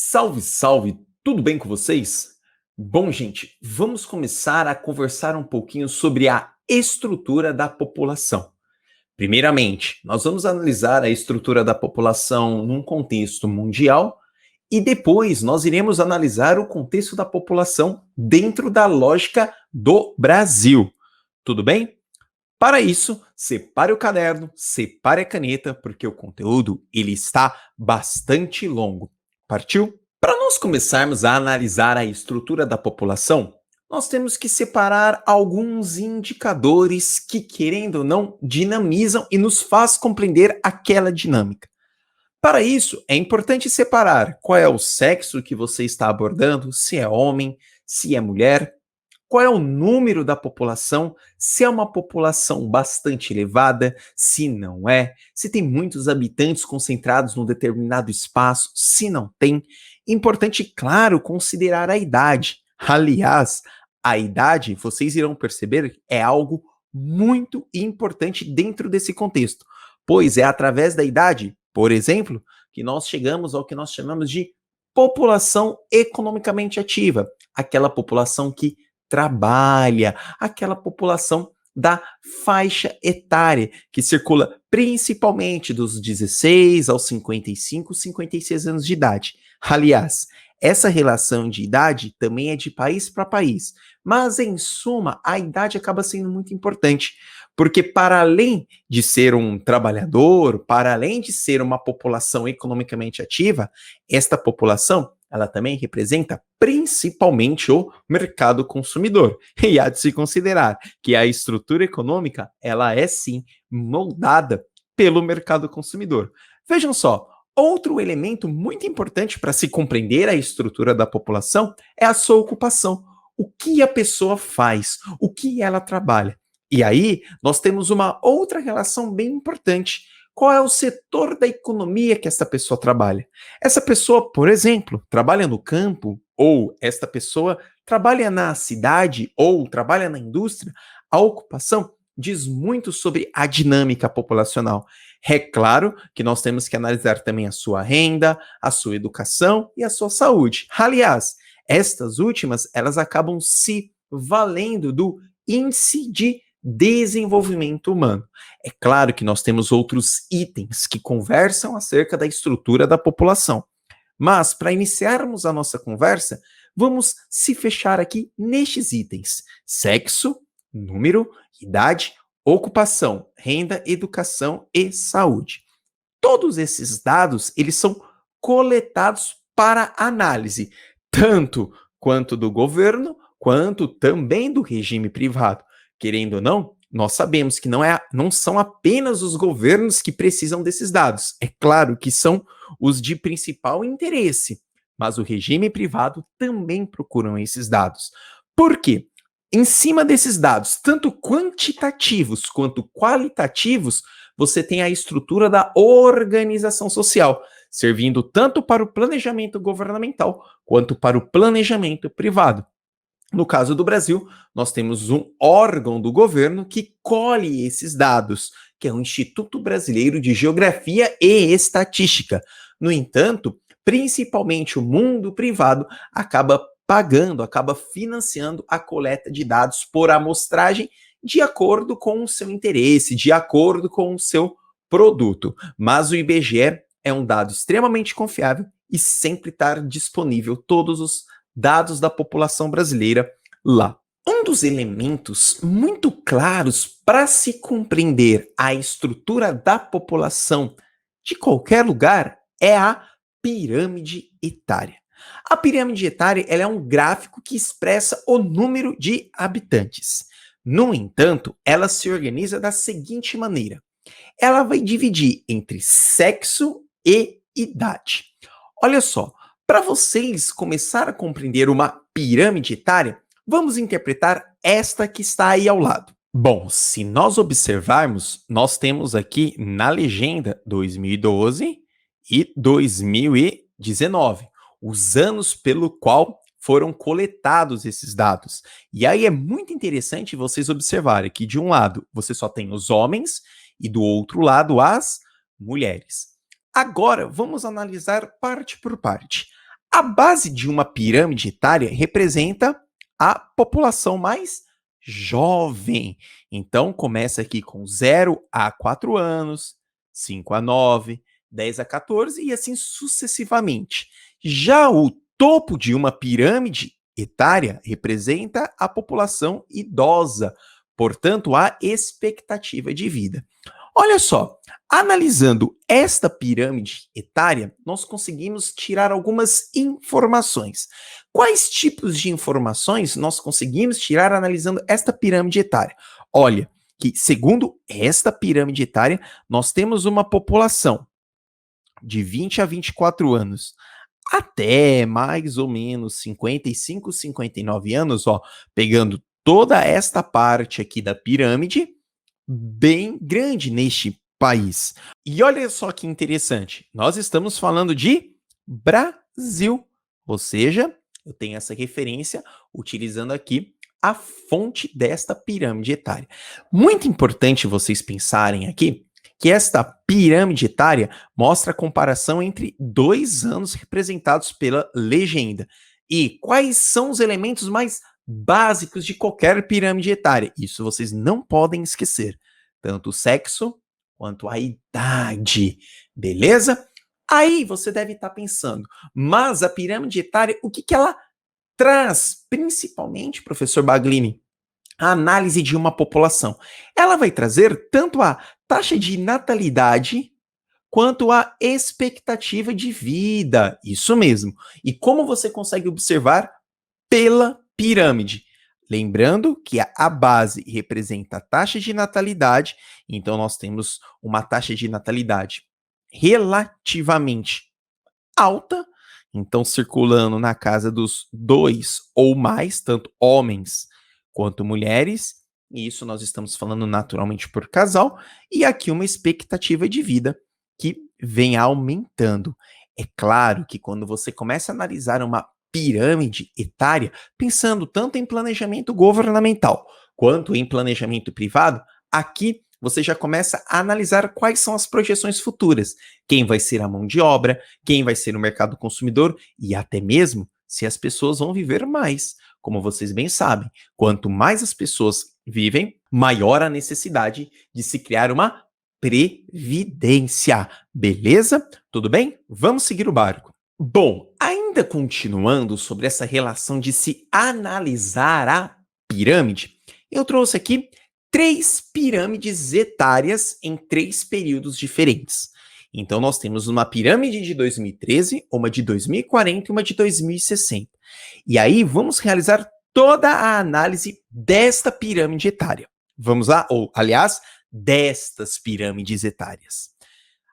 Salve, salve! Tudo bem com vocês? Bom, gente, vamos começar a conversar um pouquinho sobre a estrutura da população. Primeiramente, nós vamos analisar a estrutura da população num contexto mundial e depois nós iremos analisar o contexto da população dentro da lógica do Brasil. Tudo bem? Para isso, separe o caderno, separe a caneta, porque o conteúdo ele está bastante longo. Partiu? Para nós começarmos a analisar a estrutura da população, nós temos que separar alguns indicadores que, querendo ou não, dinamizam e nos faz compreender aquela dinâmica. Para isso, é importante separar qual é o sexo que você está abordando, se é homem, se é mulher, qual é o número da população, se é uma população bastante elevada, se não é, se tem muitos habitantes concentrados num determinado espaço, se não tem. Importante, claro, considerar a idade. Aliás, a idade, vocês irão perceber, é algo muito importante dentro desse contexto, pois é através da idade, por exemplo, que nós chegamos ao que nós chamamos de população economicamente ativa, aquela população que trabalha, aquela população da faixa etária, que circula principalmente dos 16 aos 55, 56 anos de idade. Aliás, essa relação de idade também é de país para país, mas em suma, a idade acaba sendo muito importante, porque para além de ser um trabalhador, para além de ser uma população economicamente ativa, esta população ela também representa principalmente o mercado consumidor. E há de se considerar que a estrutura econômica, ela é sim moldada pelo mercado consumidor. Vejam só, outro elemento muito importante para se compreender a estrutura da população é a sua ocupação. O que a pessoa faz, o que ela trabalha. E aí, nós temos uma outra relação bem importante. Qual é o setor da economia que essa pessoa trabalha? Essa pessoa, por exemplo, trabalha no campo, ou esta pessoa trabalha na cidade, ou trabalha na indústria. A ocupação diz muito sobre a dinâmica populacional. É claro que nós temos que analisar também a sua renda, a sua educação e a sua saúde. Aliás, estas últimas, elas acabam se valendo do índice de desenvolvimento humano. É claro que nós temos outros itens que conversam acerca da estrutura da população. Mas, para iniciarmos a nossa conversa, vamos se fechar aqui nestes itens: sexo, número, idade, ocupação, renda, educação e saúde. Todos esses dados, eles são coletados para análise, tanto quanto do governo, quanto também do regime privado. Querendo ou não, nós sabemos que não são apenas os governos que precisam desses dados. É claro que são os de principal interesse, mas o regime privado também procuram esses dados. Por quê? Em cima desses dados, tanto quantitativos quanto qualitativos, você tem a estrutura da organização social, servindo tanto para o planejamento governamental quanto para o planejamento privado. No caso do Brasil, nós temos um órgão do governo que colhe esses dados, que é o Instituto Brasileiro de Geografia e Estatística. No entanto, principalmente o mundo privado acaba pagando, acaba financiando a coleta de dados por amostragem de acordo com o seu interesse, de acordo com o seu produto. Mas o IBGE é um dado extremamente confiável e sempre está disponível todos os dados da população brasileira lá. Um dos elementos muito claros para se compreender a estrutura da população de qualquer lugar é a pirâmide etária. A pirâmide etária ela é um gráfico que expressa o número de habitantes. No entanto, ela se organiza da seguinte maneira: ela vai dividir entre sexo e idade. Olha só, para vocês começar a compreender uma pirâmide etária, vamos interpretar esta que está aí ao lado. Bom, se nós observarmos, nós temos aqui na legenda 2012 e 2019, os anos pelo qual foram coletados esses dados. E aí é muito interessante vocês observarem que de um lado você só tem os homens e do outro lado as mulheres. Agora vamos analisar parte por parte. A base de uma pirâmide etária representa a população mais jovem. Então, começa aqui com 0 a 4 anos, 5 a 9, 10 a 14 e assim sucessivamente. Já o topo de uma pirâmide etária representa a população idosa, portanto, a expectativa de vida. Olha só, analisando esta pirâmide etária, nós conseguimos tirar algumas informações. Quais tipos de informações nós conseguimos tirar analisando esta pirâmide etária? Olha, que segundo esta pirâmide etária, nós temos uma população de 20 a 24 anos até mais ou menos 55, 59 anos, ó, pegando toda esta parte aqui da pirâmide, bem grande neste país. E olha só que interessante, nós estamos falando de Brasil, ou seja, eu tenho essa referência utilizando aqui a fonte desta pirâmide etária. Muito importante vocês pensarem aqui que esta pirâmide etária mostra a comparação entre 2 anos representados pela legenda. E quais são os elementos mais básicos de qualquer pirâmide etária? Isso vocês não podem esquecer. Tanto o sexo quanto a idade. Beleza? Aí você deve estar pensando, mas a pirâmide etária, o que ela traz? Principalmente, professor Baglini, a análise de uma população. Ela vai trazer tanto a taxa de natalidade quanto a expectativa de vida. Isso mesmo. E como você consegue observar? Pela pirâmide. Lembrando que a base representa a taxa de natalidade, então nós temos uma taxa de natalidade relativamente alta, então circulando na casa dos 2 ou mais, tanto homens quanto mulheres, e isso nós estamos falando naturalmente por casal, e aqui uma expectativa de vida que vem aumentando. É claro que quando você começa a analisar uma pirâmide etária, pensando tanto em planejamento governamental quanto em planejamento privado, aqui você já começa a analisar quais são as projeções futuras, quem vai ser a mão de obra, quem vai ser o mercado consumidor e até mesmo se as pessoas vão viver mais. Como vocês bem sabem, quanto mais as pessoas vivem, maior a necessidade de se criar uma previdência. Beleza? Tudo bem? Vamos seguir o barco. Bom, ainda continuando sobre essa relação de se analisar a pirâmide, eu trouxe aqui 3 pirâmides etárias em 3 períodos diferentes. Então, nós temos uma pirâmide de 2013, uma de 2040 e uma de 2060. E aí, vamos realizar toda a análise desta pirâmide etária. Vamos lá? Ou, aliás, destas pirâmides etárias.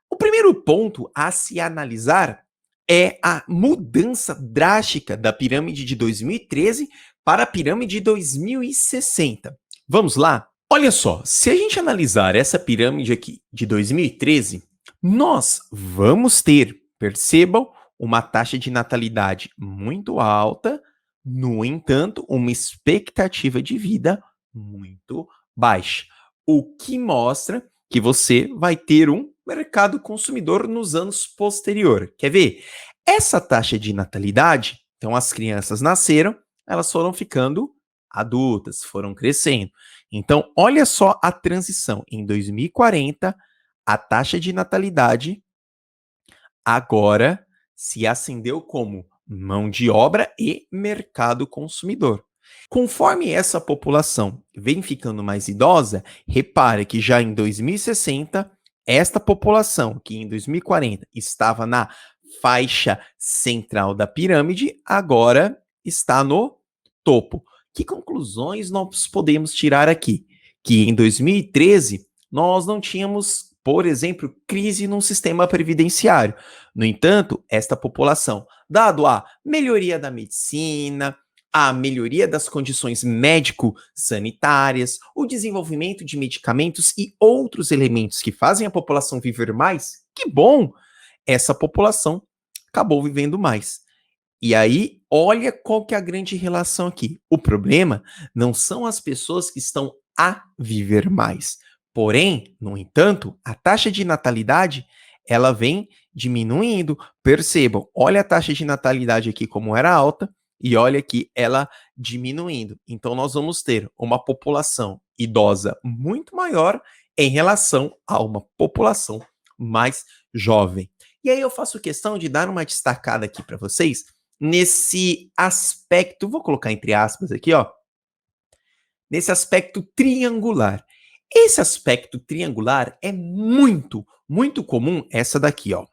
O primeiro ponto a se analisar é a mudança drástica da pirâmide de 2013 para a pirâmide de 2060. Vamos lá? Olha só, se a gente analisar essa pirâmide aqui de 2013, nós vamos ter, percebam, uma taxa de natalidade muito alta, no entanto, uma expectativa de vida muito baixa, o que mostra que você vai ter um mercado consumidor nos anos posteriores. Quer ver? Essa taxa de natalidade, então as crianças nasceram, elas foram ficando adultas, foram crescendo. Então, olha só a transição. Em 2040, a taxa de natalidade agora se acendeu como mão de obra e mercado consumidor. Conforme essa população vem ficando mais idosa, repare que já em 2060, esta população, que em 2040 estava na faixa central da pirâmide, agora está no topo. Que conclusões nós podemos tirar aqui? Que em 2013 nós não tínhamos, por exemplo, crise no sistema previdenciário. No entanto, esta população, dado a melhoria da medicina, a melhoria das condições médico-sanitárias, o desenvolvimento de medicamentos e outros elementos que fazem a população viver mais, que bom! Essa população acabou vivendo mais. E aí, olha qual que é a grande relação aqui. O problema não são as pessoas que estão a viver mais. Porém, no entanto, a taxa de natalidade, ela vem diminuindo. Percebam, olha a taxa de natalidade aqui como era alta e olha aqui ela diminuindo. Então nós vamos ter uma população idosa muito maior em relação a uma população mais jovem. E aí eu faço questão de dar uma destacada aqui para vocês nesse aspecto, vou colocar entre aspas aqui, ó, nesse aspecto triangular. Esse aspecto triangular é muito comum, essa daqui, ó.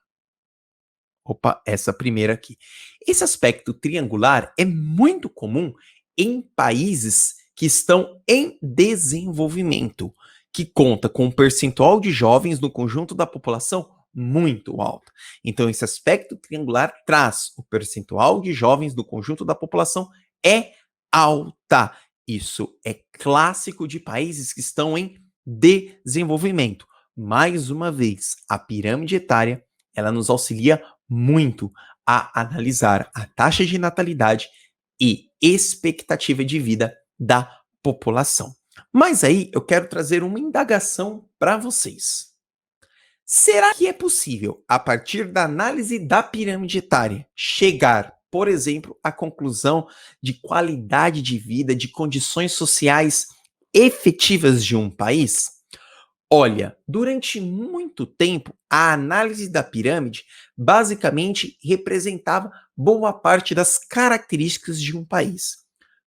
Opa, essa primeira aqui. Esse aspecto triangular é muito comum em países que estão em desenvolvimento, que conta com um percentual de jovens no conjunto da população muito alto. Então, esse aspecto triangular traz o percentual de jovens do conjunto da população é alta. Isso é clássico de países que estão em desenvolvimento. Mais uma vez, a pirâmide etária, ela nos auxilia muito a analisar a taxa de natalidade e expectativa de vida da população. Mas aí eu quero trazer uma indagação para vocês. Será que é possível, a partir da análise da pirâmide etária, chegar, por exemplo, à conclusão de qualidade de vida, de condições sociais efetivas de um país? Olha, durante muito tempo, a análise da pirâmide basicamente representava boa parte das características de um país.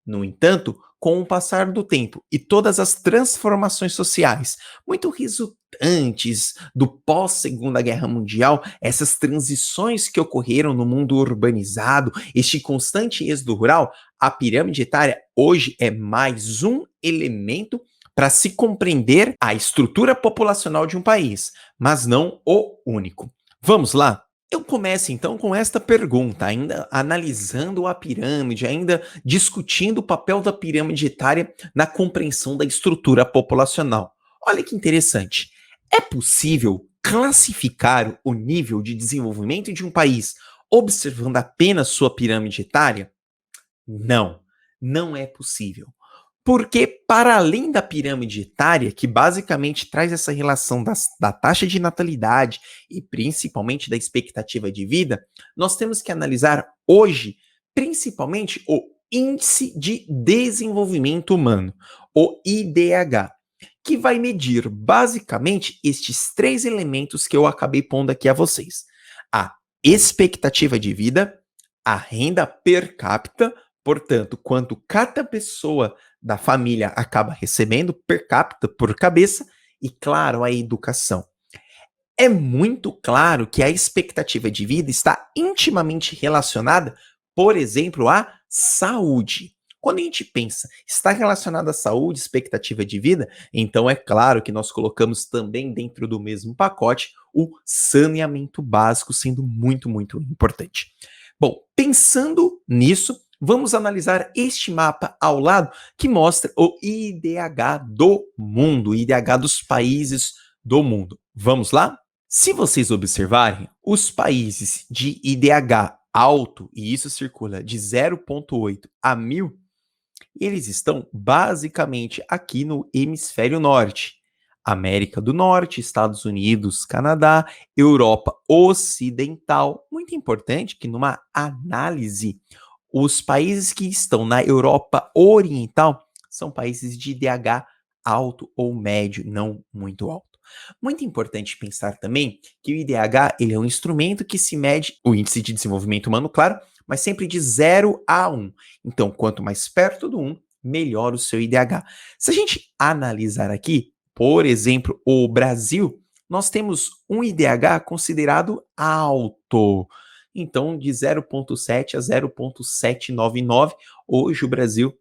No entanto, com o passar do tempo e todas as transformações sociais, muito resultantes do pós-Segunda Guerra Mundial, essas transições que ocorreram no mundo urbanizado, este constante êxodo rural, a pirâmide etária hoje é mais um elemento para se compreender a estrutura populacional de um país, mas não o único. Vamos lá? Eu começo então com esta pergunta, ainda analisando a pirâmide, ainda discutindo o papel da pirâmide etária na compreensão da estrutura populacional. Olha que interessante. É possível classificar o nível de desenvolvimento de um país observando apenas sua pirâmide etária? Não, não é possível. Porque, para além da pirâmide etária, que basicamente traz essa relação da taxa de natalidade e principalmente da expectativa de vida, nós temos que analisar hoje, principalmente, o Índice de Desenvolvimento Humano, o IDH, que vai medir basicamente estes três elementos que eu acabei pondo aqui a vocês: a expectativa de vida, a renda per capita, portanto, quanto cada pessoa da família acaba recebendo per capita, por cabeça, e, claro, a educação. É muito claro que a expectativa de vida está intimamente relacionada, por exemplo, à saúde. Quando a gente pensa, está relacionada à saúde, expectativa de vida, então é claro que nós colocamos também dentro do mesmo pacote o saneamento básico, sendo muito importante. Bom, pensando nisso, vamos analisar este mapa ao lado que mostra o IDH do mundo, o IDH dos países do mundo. Vamos lá? Se vocês observarem, os países de IDH alto, e isso circula de 0,8 a 1000, eles estão basicamente aqui no hemisfério norte. América do Norte, Estados Unidos, Canadá, Europa Ocidental. Muito importante que numa análise, os países que estão na Europa Oriental são países de IDH alto ou médio, não muito alto. Muito importante pensar também que o IDH ele é um instrumento que se mede o índice de desenvolvimento humano, claro, mas sempre de 0 a 1. Então, quanto mais perto do 1, melhor o seu IDH. Se a gente analisar aqui, por exemplo, o Brasil, nós temos um IDH considerado alto. Então, de 0,7 a 0,799, hoje o Brasil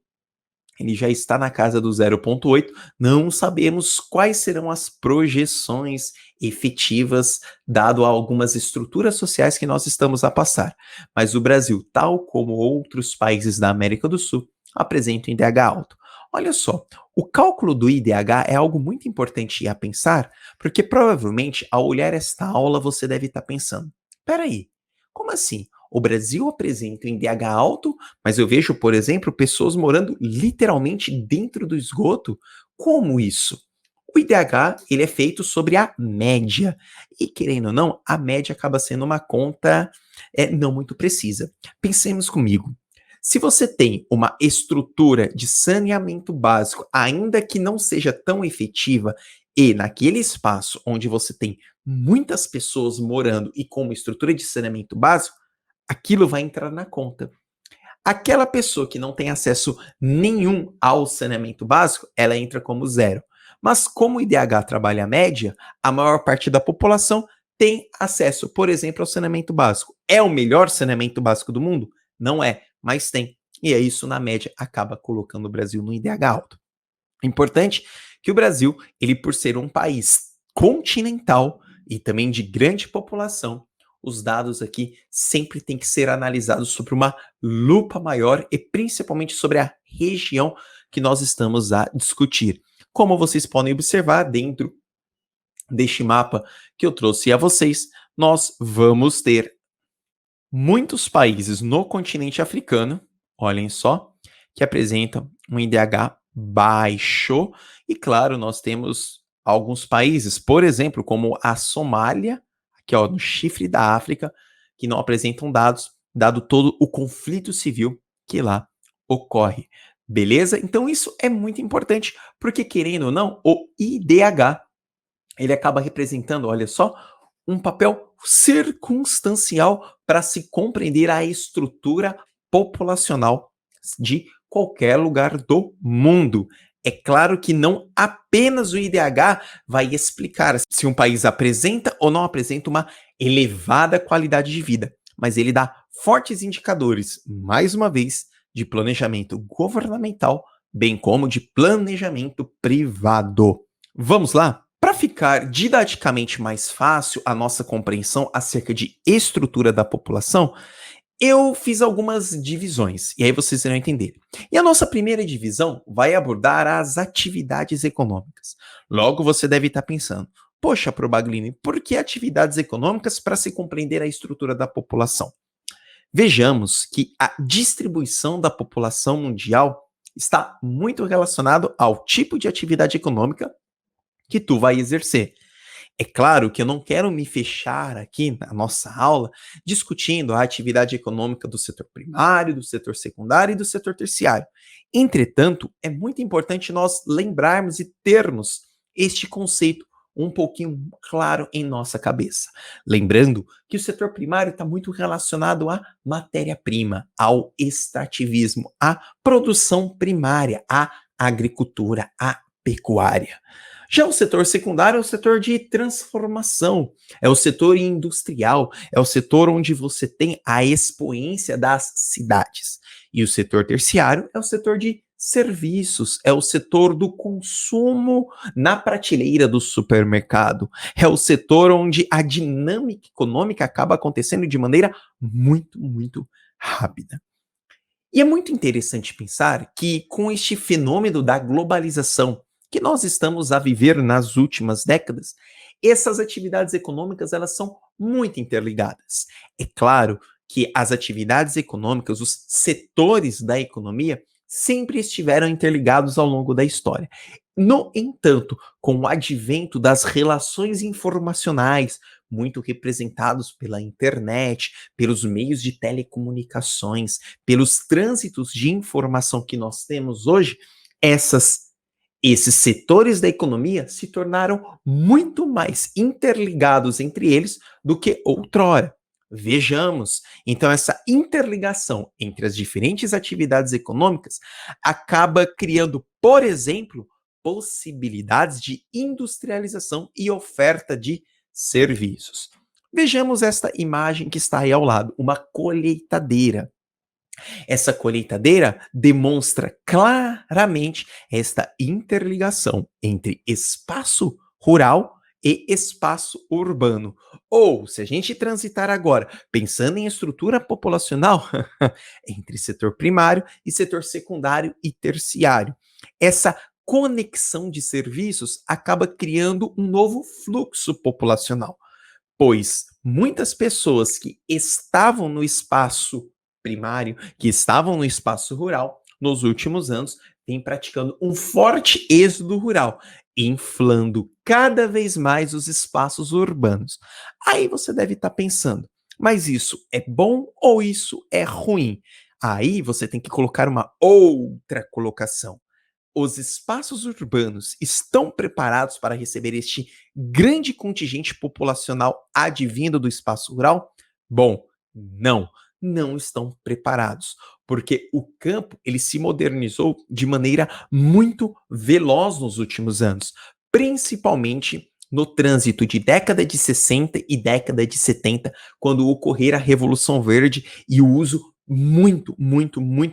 ele já está na casa do 0,8. Não sabemos quais serão as projeções efetivas, dado a algumas estruturas sociais que nós estamos a passar. Mas o Brasil, tal como outros países da América do Sul, apresenta um IDH alto. Olha só, o cálculo do IDH é algo muito importante a pensar, porque provavelmente ao olhar esta aula você deve estar pensando: peraí, como assim? O Brasil apresenta um IDH alto, mas eu vejo, por exemplo, pessoas morando literalmente dentro do esgoto. Como isso? O IDH, ele é feito sobre a média. E, querendo ou não, a média acaba sendo uma conta não muito precisa. Pensemos comigo. Se você tem uma estrutura de saneamento básico, ainda que não seja tão efetiva, e naquele espaço onde você tem muitas pessoas morando e com uma estrutura de saneamento básico, aquilo vai entrar na conta. Aquela pessoa que não tem acesso nenhum ao saneamento básico, ela entra como zero. Mas como o IDH trabalha a média, a maior parte da população tem acesso, por exemplo, ao saneamento básico. É o melhor saneamento básico do mundo? Não é, mas tem. E é isso, na média, acaba colocando o Brasil no IDH alto. Importante que o Brasil, ele por ser um país continental e também de grande população, os dados aqui sempre têm que ser analisados sobre uma lupa maior e principalmente sobre a região que nós estamos a discutir. Como vocês podem observar dentro deste mapa que eu trouxe a vocês, nós vamos ter muitos países no continente africano, olhem só, que apresentam um IDH baixo. E claro, nós temos alguns países, por exemplo, como a Somália, aqui ó, no chifre da África, que não apresentam dados, dado todo o conflito civil que lá ocorre. Beleza? Então isso é muito importante, porque querendo ou não, o IDH, ele acaba representando, olha só, um papel circunstancial para se compreender a estrutura populacional de qualquer lugar do mundo. É claro que não apenas o IDH vai explicar se um país apresenta ou não apresenta uma elevada qualidade de vida, mas ele dá fortes indicadores, mais uma vez, de planejamento governamental, bem como de planejamento privado. Vamos lá? Para ficar didaticamente mais fácil a nossa compreensão acerca de estrutura da população, eu fiz algumas divisões, e aí vocês irão entender. E a nossa primeira divisão vai abordar as atividades econômicas. Logo você deve estar pensando, poxa, Probaglini, por que atividades econômicas para se compreender a estrutura da população? Vejamos que a distribuição da população mundial está muito relacionado ao tipo de atividade econômica que tu vai exercer. É claro que eu não quero me fechar aqui na nossa aula discutindo a atividade econômica do setor primário, do setor secundário e do setor terciário. Entretanto, é muito importante nós lembrarmos e termos este conceito um pouquinho claro em nossa cabeça. Lembrando que o setor primário está muito relacionado à matéria-prima, ao extrativismo, à produção primária, à agricultura, à pecuária. Já o setor secundário é o setor de transformação, é o setor industrial, é o setor onde você tem a expoência das cidades. E o setor terciário é o setor de serviços, é o setor do consumo na prateleira do supermercado, é o setor onde a dinâmica econômica acaba acontecendo de maneira muito, muito rápida. E é muito interessante pensar que com este fenômeno da globalização que nós estamos a viver nas últimas décadas, essas atividades econômicas elas são muito interligadas. É claro que as atividades econômicas, os setores da economia, sempre estiveram interligados ao longo da história. No entanto, com o advento das relações informacionais, muito representados pela internet, pelos meios de telecomunicações, pelos trânsitos de informação que nós temos hoje, esses setores da economia se tornaram muito mais interligados entre eles do que outrora. Vejamos, então, essa interligação entre as diferentes atividades econômicas acaba criando, por exemplo, possibilidades de industrialização e oferta de serviços. Vejamos esta imagem que está aí ao lado, uma colheitadeira. Essa colheitadeira demonstra claramente esta interligação entre espaço rural e espaço urbano. Ou, se a gente transitar agora, pensando em estrutura populacional, entre setor primário e setor secundário e terciário. Essa conexão de serviços acaba criando um novo fluxo populacional, pois muitas pessoas que estavam no espaço primário, que estavam no espaço rural, nos últimos anos, vem praticando um forte êxodo rural, inflando cada vez mais os espaços urbanos. Aí você deve estar pensando, mas isso é bom ou isso é ruim? Aí você tem que colocar uma outra colocação. Os espaços urbanos estão preparados para receber este grande contingente populacional advindo do espaço rural? Bom, não, não estão preparados, porque o campo ele se modernizou de maneira muito veloz nos últimos anos, principalmente no trânsito de década de 60 e década de 70, quando ocorrer a Revolução Verde e o uso muito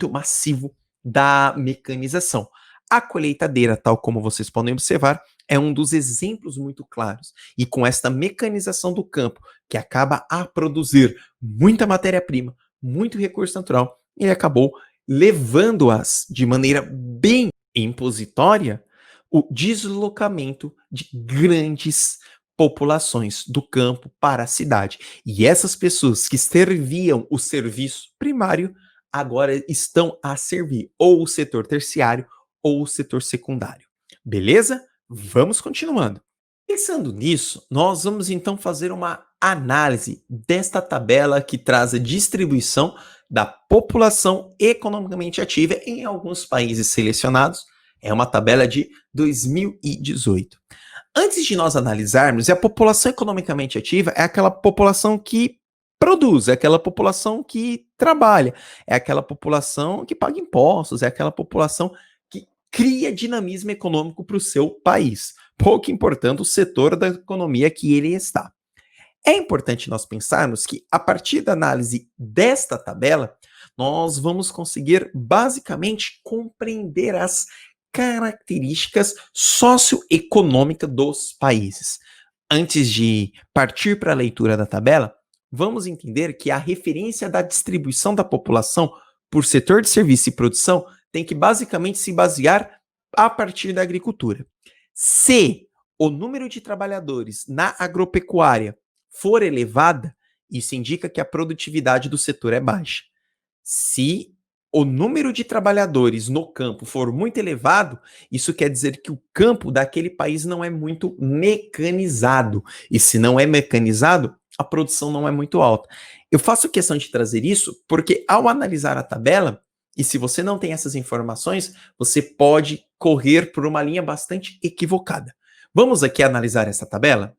massivo da mecanização. A colheitadeira, tal como vocês podem observar, é um dos exemplos muito claros. E com esta mecanização do campo, que acaba a produzir muita matéria-prima, muito recurso natural, ele acabou levando-as de maneira bem impositória o deslocamento de grandes populações do campo para a cidade. E essas pessoas que serviam o serviço primário agora estão a servir ou o setor terciário ou o setor secundário. Beleza? Vamos continuando. Pensando nisso, nós vamos então fazer uma análise desta tabela que traz a distribuição da população economicamente ativa em alguns países selecionados. É uma tabela de 2018. Antes de nós analisarmos, a população economicamente ativa é aquela população que produz, é aquela população que trabalha, é aquela população que paga impostos, é aquela população que cria dinamismo econômico para o seu país, pouco importando o setor da economia que ele está. É importante nós pensarmos que, a partir da análise desta tabela, nós vamos conseguir basicamente compreender as características socioeconômicas dos países. Antes de partir para a leitura da tabela, vamos entender que a referência da distribuição da população por setor de serviço e produção tem que basicamente se basear a partir da agricultura. Se o número de trabalhadores na agropecuária for elevada, isso indica que a produtividade do setor é baixa. Se o número de trabalhadores no campo for muito elevado, isso quer dizer que o campo daquele país não é muito mecanizado. E se não é mecanizado, a produção não é muito alta. Eu faço questão de trazer isso porque, ao analisar a tabela, e se você não tem essas informações, você pode correr por uma linha bastante equivocada. Vamos aqui analisar essa tabela?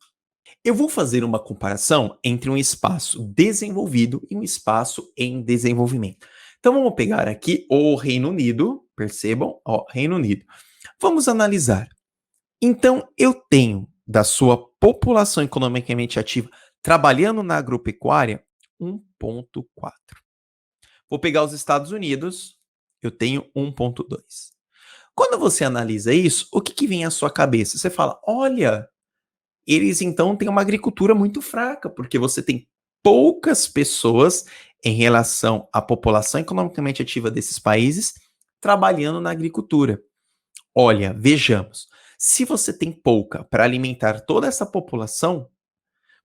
Eu vou fazer uma comparação entre um espaço desenvolvido e um espaço em desenvolvimento. Então vamos pegar aqui o Reino Unido, percebam, ó, Reino Unido. Vamos analisar. Então eu tenho da sua população economicamente ativa trabalhando na agropecuária 1,4. Vou pegar os Estados Unidos, eu tenho 1,2. Quando você analisa isso, o que vem à sua cabeça? Você fala, olha, eles então têm uma agricultura muito fraca, porque você tem poucas pessoas em relação à população economicamente ativa desses países trabalhando na agricultura. Olha, vejamos, se você tem pouca para alimentar toda essa população,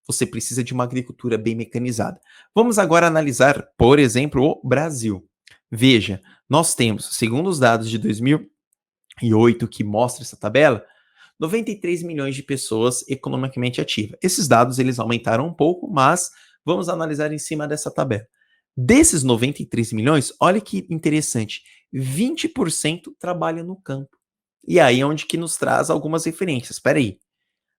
você precisa de uma agricultura bem mecanizada. Vamos agora analisar, por exemplo, o Brasil. Veja, nós temos, segundo os dados de 2008 que mostra essa tabela, 93 milhões de pessoas economicamente ativas. Esses dados eles aumentaram um pouco, mas vamos analisar em cima dessa tabela. Desses 93 milhões, olha que interessante, 20% trabalha no campo. E aí é onde que nos traz algumas referências. Espera aí.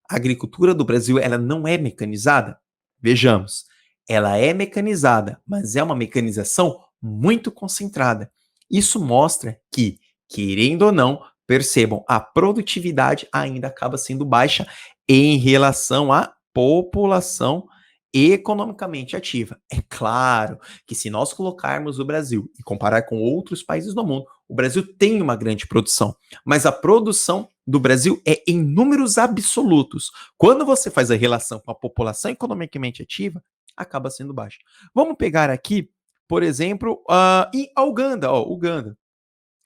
A agricultura do Brasil, ela não é mecanizada? Vejamos. Ela é mecanizada, mas é uma mecanização muito concentrada. Isso mostra que, querendo ou não, percebam, a produtividade ainda acaba sendo baixa em relação à população economicamente ativa. É claro que, se nós colocarmos o Brasil e comparar com outros países do mundo, o Brasil tem uma grande produção, mas a produção do Brasil é em números absolutos. Quando você faz a relação com a população economicamente ativa, acaba sendo baixa. Vamos pegar aqui, por exemplo, a Uganda. Uganda,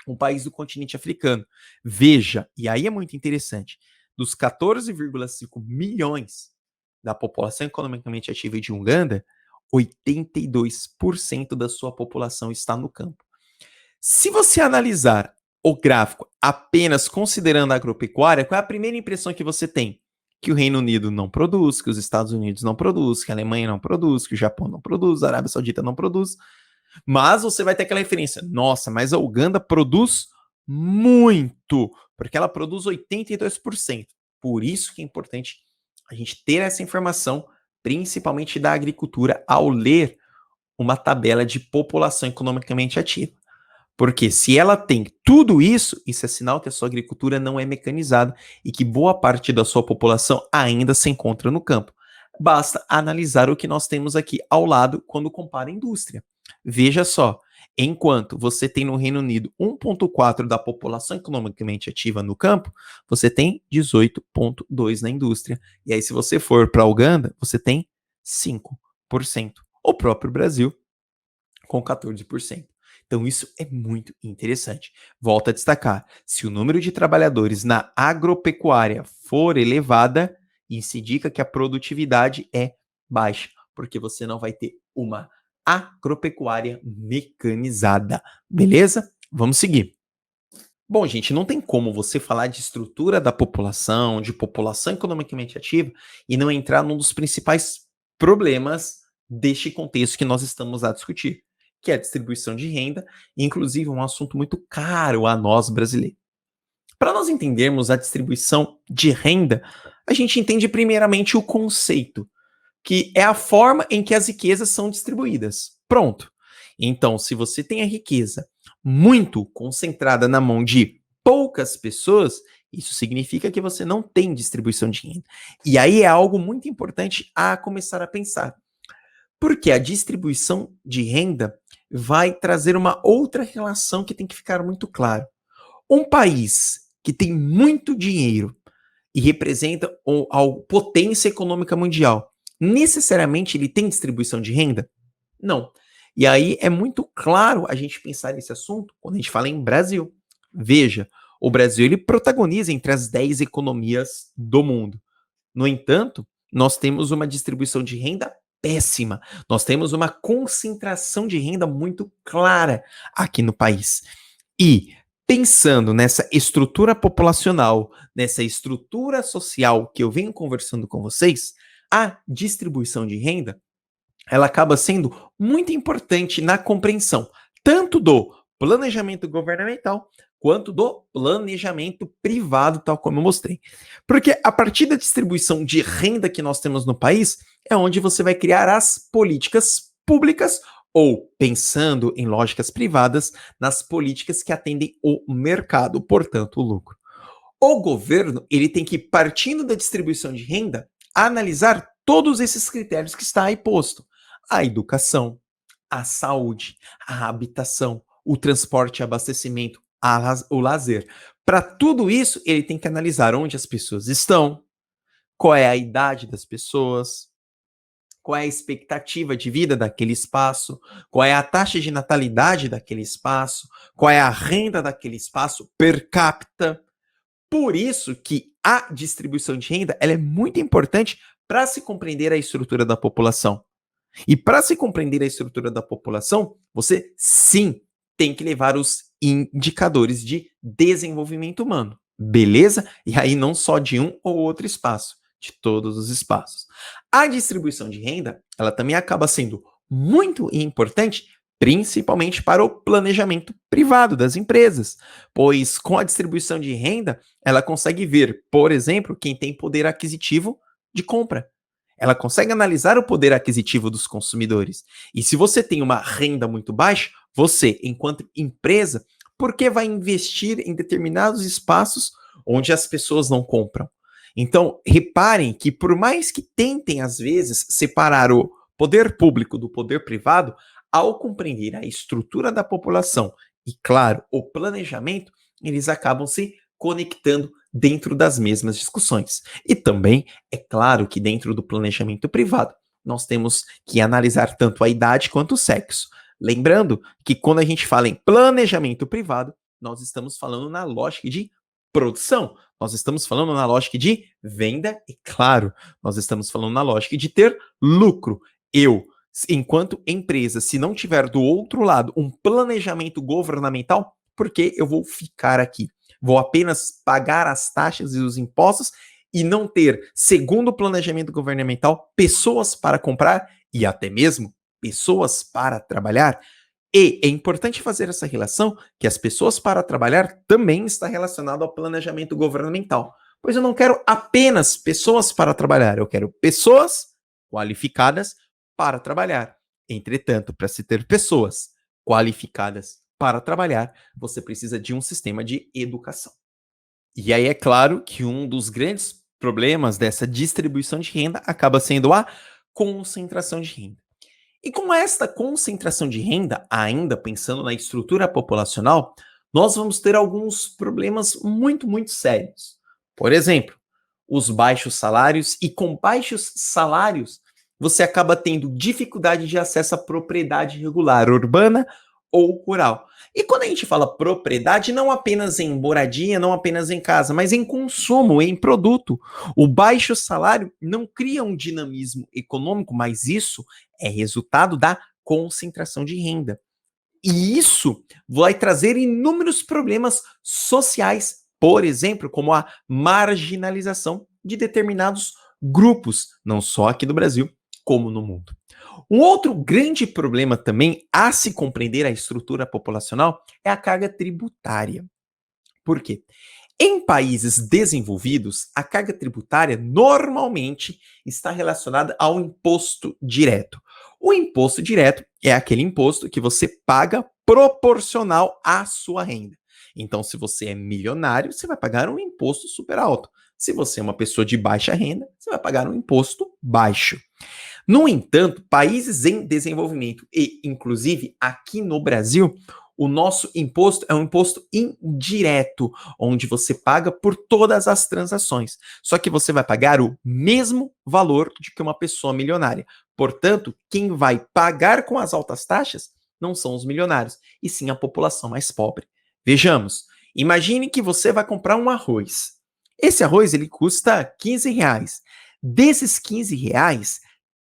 um país do continente africano. Veja, e aí é muito interessante, dos 14,5 milhões da população economicamente ativa de Uganda, 82% da sua população está no campo. Se você analisar o gráfico apenas considerando a agropecuária, qual é a primeira impressão que você tem? Que o Reino Unido não produz, que os Estados Unidos não produz, que a Alemanha não produz, que o Japão não produz, a Arábia Saudita não produz. Mas você vai ter aquela referência. Nossa, mas a Uganda produz muito, porque ela produz 82%. Por isso que é importante a gente ter essa informação, principalmente da agricultura, ao ler uma tabela de população economicamente ativa. Porque se ela tem tudo isso, isso é sinal que a sua agricultura não é mecanizada e que boa parte da sua população ainda se encontra no campo. Basta analisar o que nós temos aqui ao lado quando compara a indústria. Veja só, enquanto você tem no Reino Unido 1,4% da população economicamente ativa no campo, você tem 18,2% na indústria. E aí, se você for para a Uganda, você tem 5%. O próprio Brasil, com 14%. Então, isso é muito interessante. Volto a destacar: se o número de trabalhadores na agropecuária for elevada, isso indica que a produtividade é baixa, porque você não vai ter uma agropecuária mecanizada. Beleza? Vamos seguir. Bom, gente, não tem como você falar de estrutura da população, de população economicamente ativa, e não entrar num dos principais problemas deste contexto que nós estamos a discutir, que é a distribuição de renda, e inclusive um assunto muito caro a nós brasileiros. Para nós entendermos a distribuição de renda, a gente entende primeiramente o conceito, que é a forma em que as riquezas são distribuídas. Pronto. Então, se você tem a riqueza muito concentrada na mão de poucas pessoas, isso significa que você não tem distribuição de renda. E aí é algo muito importante a começar a pensar. Porque a distribuição de renda vai trazer uma outra relação que tem que ficar muito claro. Um país que tem muito dinheiro e representa a potência econômica mundial, necessariamente ele tem distribuição de renda? Não. E aí é muito claro a gente pensar nesse assunto quando a gente fala em Brasil. Veja, o Brasil ele protagoniza entre as 10 economias do mundo. No entanto, nós temos uma distribuição de renda péssima. Nós temos uma concentração de renda muito clara aqui no país. E pensando nessa estrutura populacional, nessa estrutura social que eu venho conversando com vocês, a distribuição de renda ela acaba sendo muito importante na compreensão tanto do planejamento governamental quanto do planejamento privado, tal como eu mostrei. Porque a partir da distribuição de renda que nós temos no país, é onde você vai criar as políticas públicas ou, pensando em lógicas privadas, nas políticas que atendem o mercado, portanto, o lucro. O governo, ele tem que, partindo da distribuição de renda, analisar todos esses critérios que está aí posto. A educação, a saúde, a habitação, o transporte e abastecimento, o lazer. Para tudo isso, ele tem que analisar onde as pessoas estão, qual é a idade das pessoas, qual é a expectativa de vida daquele espaço, qual é a taxa de natalidade daquele espaço, qual é a renda daquele espaço per capita. Por isso que a distribuição de renda ela é muito importante para se compreender a estrutura da população. E para se compreender a estrutura da população, você sim tem que levar os indicadores de desenvolvimento humano, beleza? E aí não só de um ou outro espaço, de todos os espaços. A distribuição de renda, ela também acaba sendo muito importante, principalmente para o planejamento privado das empresas, pois com a distribuição de renda, ela consegue ver, por exemplo, quem tem poder aquisitivo de compra. Ela consegue analisar o poder aquisitivo dos consumidores. E se você tem uma renda muito baixa, você, enquanto empresa, por que vai investir em determinados espaços onde as pessoas não compram? Então, reparem que por mais que tentem, às vezes, separar o poder público do poder privado, ao compreender a estrutura da população e, claro, o planejamento, eles acabam se conectando dentro das mesmas discussões. E também, é claro que dentro do planejamento privado, nós temos que analisar tanto a idade quanto o sexo. Lembrando que quando a gente fala em planejamento privado, nós estamos falando na lógica de produção, nós estamos falando na lógica de venda e, claro, nós estamos falando na lógica de ter lucro. Enquanto empresa, se não tiver do outro lado um planejamento governamental, porque eu vou ficar aqui. Vou apenas pagar as taxas e os impostos e não ter, segundo o planejamento governamental, pessoas para comprar e até mesmo pessoas para trabalhar. E é importante fazer essa relação que as pessoas para trabalhar também está relacionado ao planejamento governamental. Pois eu não quero apenas pessoas para trabalhar, eu quero pessoas qualificadas para trabalhar. Entretanto, para se ter pessoas qualificadas para trabalhar, você precisa de um sistema de educação. E aí é claro que um dos grandes problemas dessa distribuição de renda acaba sendo a concentração de renda. E com esta concentração de renda, ainda pensando na estrutura populacional, nós vamos ter alguns problemas muito sérios. Por exemplo, os baixos salários, e com baixos salários, você acaba tendo dificuldade de acesso à propriedade regular, urbana ou rural. E quando a gente fala propriedade, não apenas em moradia, não apenas em casa, mas em consumo, em produto. O baixo salário não cria um dinamismo econômico, mas isso é resultado da concentração de renda. E isso vai trazer inúmeros problemas sociais, por exemplo, como a marginalização de determinados grupos, não só aqui no Brasil, como no mundo. Um outro grande problema também a se compreender a estrutura populacional é a carga tributária. Por quê? Em países desenvolvidos, a carga tributária normalmente está relacionada ao imposto direto. O imposto direto é aquele imposto que você paga proporcional à sua renda. Então, se você é milionário, você vai pagar um imposto super alto. Se você é uma pessoa de baixa renda, você vai pagar um imposto baixo. No entanto, países em desenvolvimento e, inclusive, aqui no Brasil, o nosso imposto é um imposto indireto, onde você paga por todas as transações. Só que você vai pagar o mesmo valor de que uma pessoa milionária. Portanto, quem vai pagar com as altas taxas não são os milionários, e sim a população mais pobre. Vejamos, imagine que você vai comprar um arroz. Esse arroz ele custa R$ 15. Desses R$ 15, R$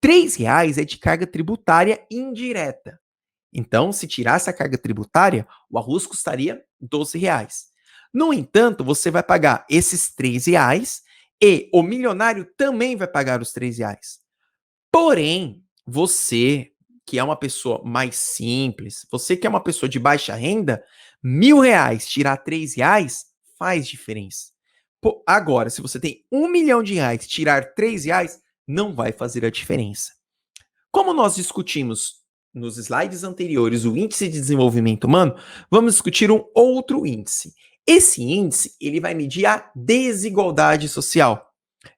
3 é de carga tributária indireta. Então, se tirasse a carga tributária, o arroz custaria R$ 12. No entanto, você vai pagar esses R$ 3 e o milionário também vai pagar os R$ 3. Porém, você, que é uma pessoa mais simples, você que é uma pessoa de baixa renda, R$ 1.000 tirar R$ 3 faz diferença. Agora, se você tem R$ 1 milhão, tirar R$ 3 não vai fazer a diferença. Como nós discutimos nos slides anteriores o índice de desenvolvimento humano, vamos discutir um outro índice. Esse índice ele vai medir a desigualdade social,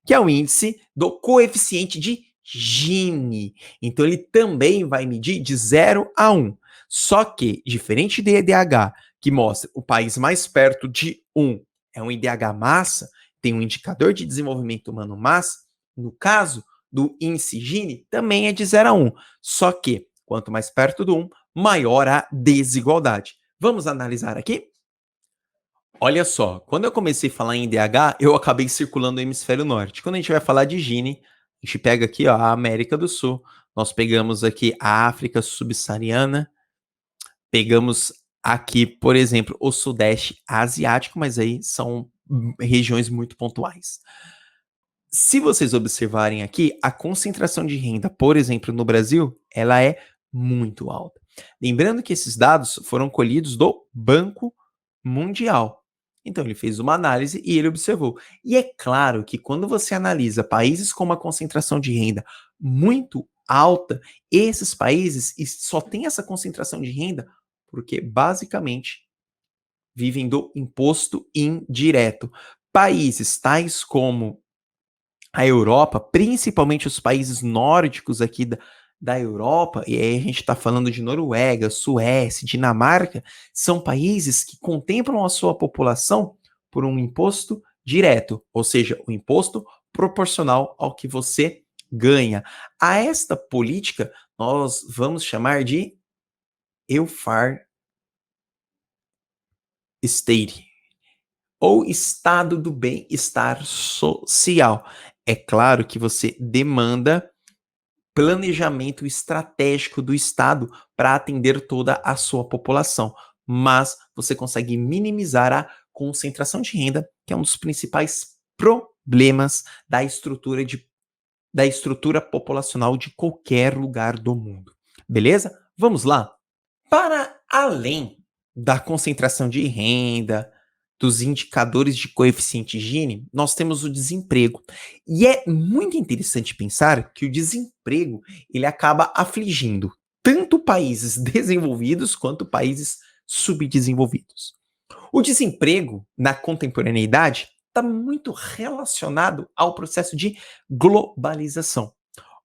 que é o índice do coeficiente de Gini. Então, ele também vai medir de 0 a 1. Só que, diferente do IDH, que mostra o país mais perto de 1, é um IDH massa, tem um indicador de desenvolvimento humano massa, no caso do índice Gini, também é de 0 a 1. Só que, quanto mais perto do 1, maior a desigualdade. Vamos analisar aqui? Olha só, quando eu comecei a falar em IDH, eu acabei circulando o hemisfério norte. Quando a gente vai falar de Gini, a gente pega aqui ó, a América do Sul, nós pegamos aqui a África subsaariana, pegamos aqui, por exemplo, o Sudeste Asiático, mas aí são regiões muito pontuais. Se vocês observarem aqui, a concentração de renda, por exemplo, no Brasil, ela é muito alta. Lembrando que esses dados foram colhidos do Banco Mundial. Então, ele fez uma análise e ele observou. E é claro que quando você analisa países com uma concentração de renda muito alta, esses países só têm essa concentração de renda porque, basicamente, vivem do imposto indireto. Países tais como a Europa, principalmente os países nórdicos aqui da Europa, e aí a gente está falando de Noruega, Suécia, Dinamarca, são países que contemplam a sua população por um imposto direto, ou seja, o imposto proporcional ao que você ganha. A esta política nós vamos chamar de welfare state, ou estado do bem-estar social. É claro que você demanda planejamento estratégico do Estado para atender toda a sua população. mas você consegue minimizar a concentração de renda, que é um dos principais problemas da estrutura populacional de qualquer lugar do mundo. Beleza? Vamos lá? Para além da concentração de renda, dos indicadores de coeficiente Gini, nós temos o desemprego. E é muito interessante pensar que o desemprego ele acaba afligindo tanto países desenvolvidos quanto países subdesenvolvidos. O desemprego na contemporaneidade está muito relacionado ao processo de globalização,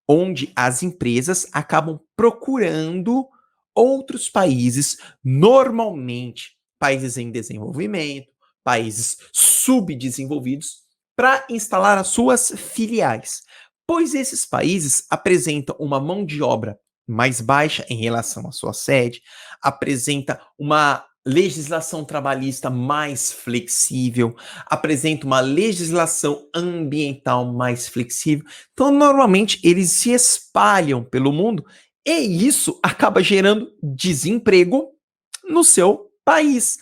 onde as empresas acabam procurando outros países, normalmente países em desenvolvimento, países subdesenvolvidos, para instalar as suas filiais, pois esses países apresentam uma mão de obra mais baixa em relação à sua sede, apresenta uma legislação trabalhista mais flexível, apresenta uma legislação ambiental mais flexível. Então, normalmente, eles se espalham pelo mundo e isso acaba gerando desemprego no seu país.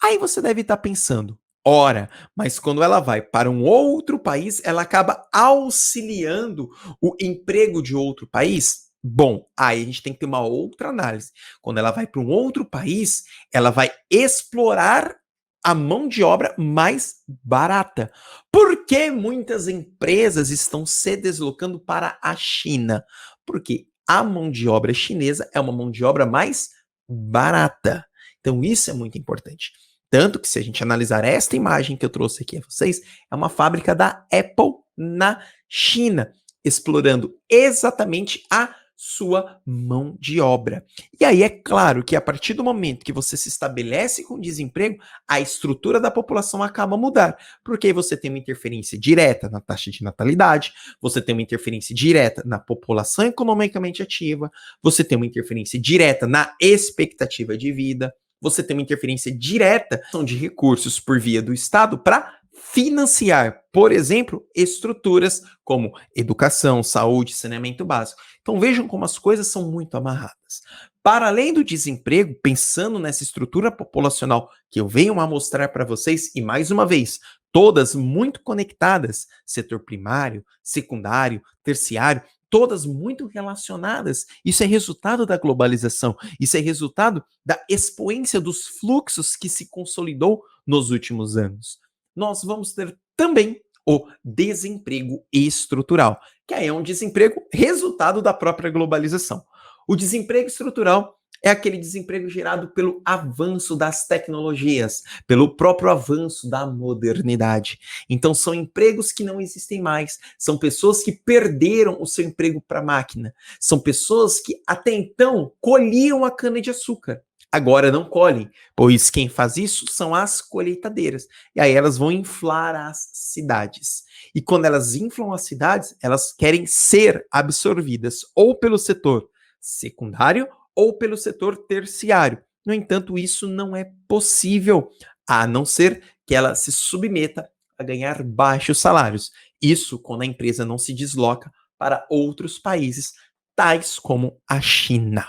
Aí você deve estar pensando, ora, mas quando ela vai para um outro país, ela acaba auxiliando o emprego de outro país? Bom, aí a gente tem que ter uma outra análise. Quando ela vai para um outro país, ela vai explorar a mão de obra mais barata. Por que muitas empresas estão se deslocando para a China? Porque a mão de obra chinesa é uma mão de obra mais barata. Então, isso é muito importante. Tanto que, se a gente analisar esta imagem que eu trouxe aqui a vocês, é uma fábrica da Apple na China, explorando exatamente a sua mão de obra. E aí é claro que a partir do momento que você se estabelece com desemprego, a estrutura da população acaba a mudar, porque aí você tem uma interferência direta na taxa de natalidade, você tem uma interferência direta na população economicamente ativa, você tem uma interferência direta na expectativa de vida, você tem uma interferência direta de recursos por via do Estado para financiar, por exemplo, estruturas como educação, saúde, saneamento básico. Então vejam como as coisas são muito amarradas. Para além do desemprego, pensando nessa estrutura populacional que eu venho a mostrar para vocês, e mais uma vez, todas muito conectadas, setor primário, secundário, terciário, todas muito relacionadas. Isso é resultado da globalização, isso é resultado da expoência dos fluxos que se consolidou nos últimos anos. Nós vamos ter também o desemprego estrutural, que aí é um desemprego resultado da própria globalização. O desemprego estrutural é aquele desemprego gerado pelo avanço das tecnologias, pelo próprio avanço da modernidade. Então, são empregos que não existem mais, são pessoas que perderam o seu emprego para a máquina, são pessoas que até então colhiam a cana-de-açúcar. Agora não colhem, pois quem faz isso são as colheitadeiras. E aí elas vão inflar as cidades. E quando elas inflam as cidades, elas querem ser absorvidas ou pelo setor secundário ou pelo setor terciário. No entanto, isso não é possível, a não ser que ela se submeta a ganhar baixos salários. Isso quando a empresa não se desloca para outros países, tais como a China.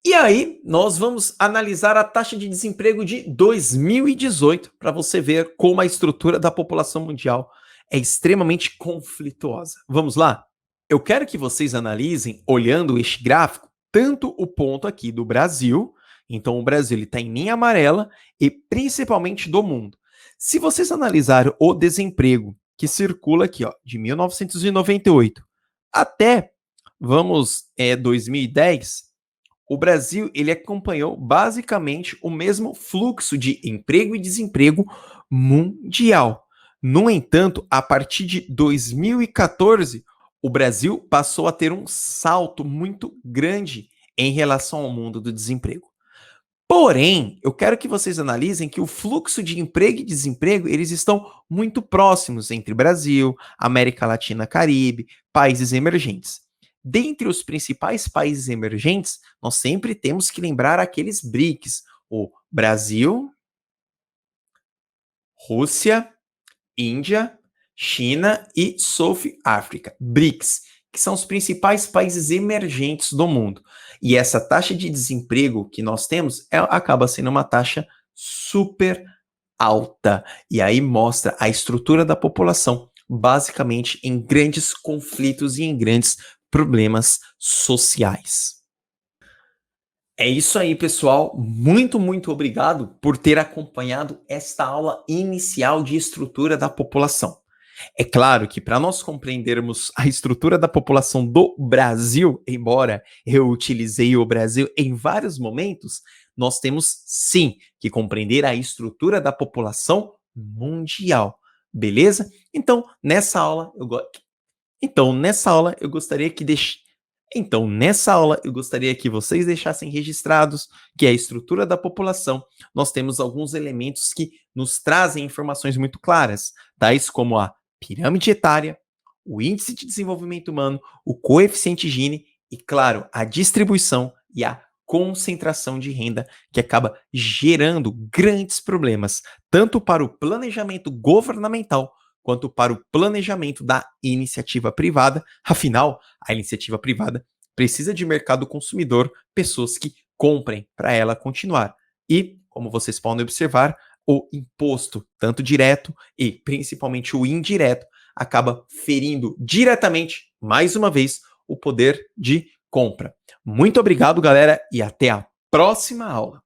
E aí, nós vamos analisar a taxa de desemprego de 2018 para você ver como a estrutura da população mundial é extremamente conflituosa. Vamos lá? Eu quero que vocês analisem, olhando este gráfico, tanto o ponto aqui do Brasil, então o Brasil está em linha amarela, e principalmente do mundo. Se vocês analisarem o desemprego que circula aqui, ó, de 1998 até, 2010, o Brasil ele acompanhou basicamente o mesmo fluxo de emprego e desemprego mundial. No entanto, a partir de 2014, o Brasil passou a ter um salto muito grande em relação ao mundo do desemprego. Porém, eu quero que vocês analisem que o fluxo de emprego e desemprego, eles estão muito próximos entre Brasil, América Latina, Caribe, países emergentes. Dentre os principais países emergentes, nós sempre temos que lembrar aqueles BRICS: o Brasil, Rússia, Índia, China e South África, BRICS, que são os principais países emergentes do mundo. E essa taxa de desemprego que nós temos acaba sendo uma taxa super alta. E aí mostra a estrutura da população, basicamente em grandes conflitos e em grandes problemas sociais. É isso aí, pessoal. Muito obrigado por ter acompanhado esta aula inicial de estrutura da população. É claro que para nós compreendermos a estrutura da população do Brasil, embora eu utilizei o Brasil em vários momentos, nós temos sim que compreender a estrutura da população mundial. Beleza? Nessa aula eu gostaria que vocês deixassem registrados que a estrutura da população, nós temos alguns elementos que nos trazem informações muito claras, tais como a pirâmide etária, o índice de desenvolvimento humano, o coeficiente Gini e, claro, a distribuição e a concentração de renda que acaba gerando grandes problemas, tanto para o planejamento governamental quanto para o planejamento da iniciativa privada. Afinal, a iniciativa privada precisa de mercado consumidor, pessoas que comprem para ela continuar. E, como vocês podem observar, o imposto, tanto direto e principalmente o indireto, acaba ferindo diretamente, mais uma vez, o poder de compra. Muito obrigado, galera, e até a próxima aula.